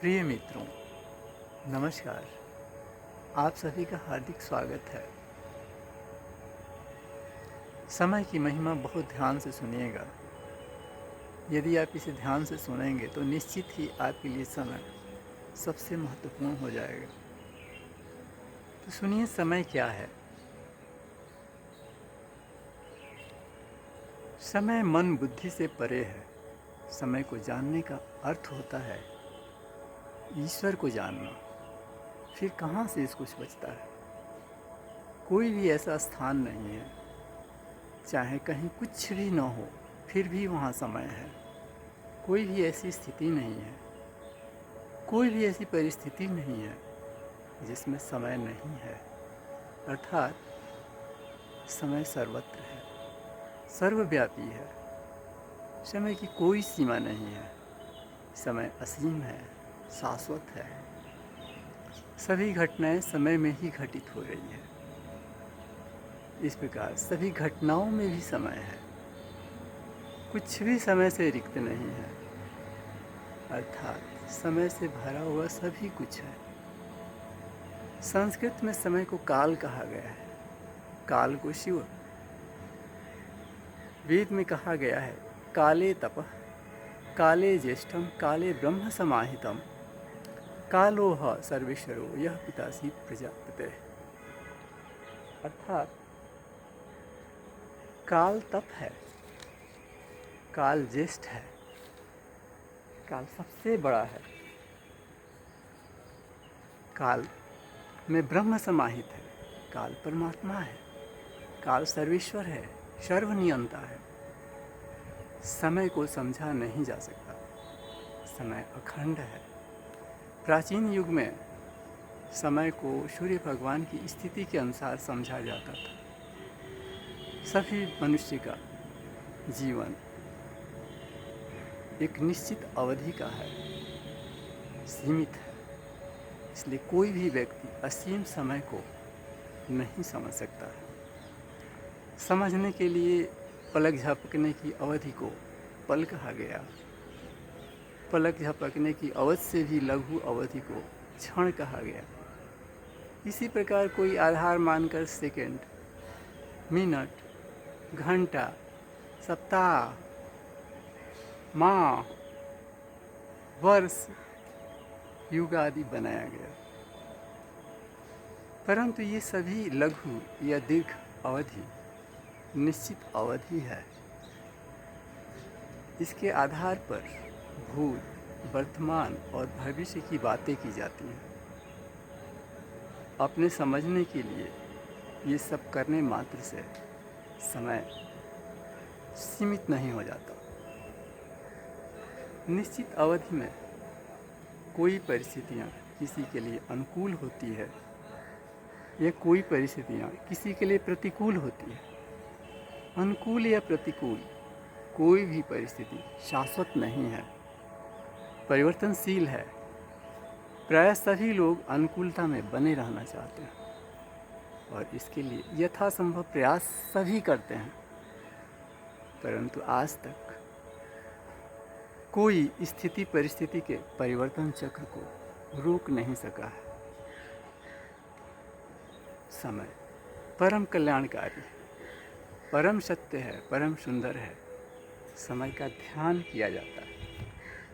प्रिय मित्रों, नमस्कार। आप सभी का हार्दिक स्वागत है। समय की महिमा बहुत ध्यान से सुनिएगा। यदि आप इसे ध्यान से सुनेंगे तो निश्चित ही आपके लिए समय सबसे महत्वपूर्ण हो जाएगा। तो सुनिए, समय क्या है। समय मन बुद्धि से परे है। समय को जानने का अर्थ होता है ईश्वर को जानना। फिर कहाँ से इसको बचता है। कोई भी ऐसा स्थान नहीं है, चाहे कहीं कुछ भी न हो, फिर भी वहाँ समय है। कोई भी ऐसी स्थिति नहीं है, कोई भी ऐसी परिस्थिति नहीं है जिसमें समय नहीं है। अर्थात समय सर्वत्र है, सर्वव्यापी है। समय की कोई सीमा नहीं है। समय असीम है, शाश्वत है। सभी घटनाएं समय में ही घटित हो रही है। इस प्रकार सभी घटनाओं में भी समय है। कुछ भी समय से रिक्त नहीं है। अर्थात समय से भरा हुआ सभी कुछ है। संस्कृत में समय को काल कहा गया है। काल को शिव। वेद में कहा गया है काले तपः, काले ज्येष्ठम, काले ब्रह्म समाहितम, कालोह सर्वेश्वरो यह पितासी प्रजापते। अर्थात काल तप है, काल ज्येष्ठ है, काल सबसे बड़ा है, काल में ब्रह्म समाहित है, काल परमात्मा है, काल सर्वेश्वर है, सर्वनियंता है। समय को समझा नहीं जा सकता। समय अखंड है। प्राचीन युग में समय को सूर्य भगवान की स्थिति के अनुसार समझा जाता था। सभी मनुष्य का जीवन एक निश्चित अवधि का है, सीमित है। इसलिए कोई भी व्यक्ति असीम समय को नहीं समझ सकता है। समझने के लिए पलक झपकने की अवधि को पल कहा गया। पलक झपकने की अवधि से भी लघु अवधि को क्षण कहा गया। इसी प्रकार कोई आधार मानकर सेकंड, मिनट, घंटा, सप्ताह, माह, वर्ष, युग आदि बनाया गया। परंतु ये सभी लघु या दीर्घ अवधि निश्चित अवधि है। इसके आधार पर भूत, वर्तमान और भविष्य की बातें की जाती हैं। अपने समझने के लिए ये सब करने मात्र से समय सीमित नहीं हो जाता। निश्चित अवधि में कोई परिस्थितियाँ किसी के लिए अनुकूल होती है या कोई परिस्थितियाँ किसी के लिए प्रतिकूल होती है। अनुकूल या प्रतिकूल कोई भी परिस्थिति शाश्वत नहीं है, परिवर्तनशील है। प्राय सभी लोग अनुकूलता में बने रहना चाहते हैं और इसके लिए यथासंभव प्रयास सभी करते हैं, परंतु आज तक कोई स्थिति परिस्थिति के परिवर्तन चक्र को रोक नहीं सका है। समय परम कल्याणकारी, परम सत्य है, परम सुंदर है। समय का ध्यान किया जाता है।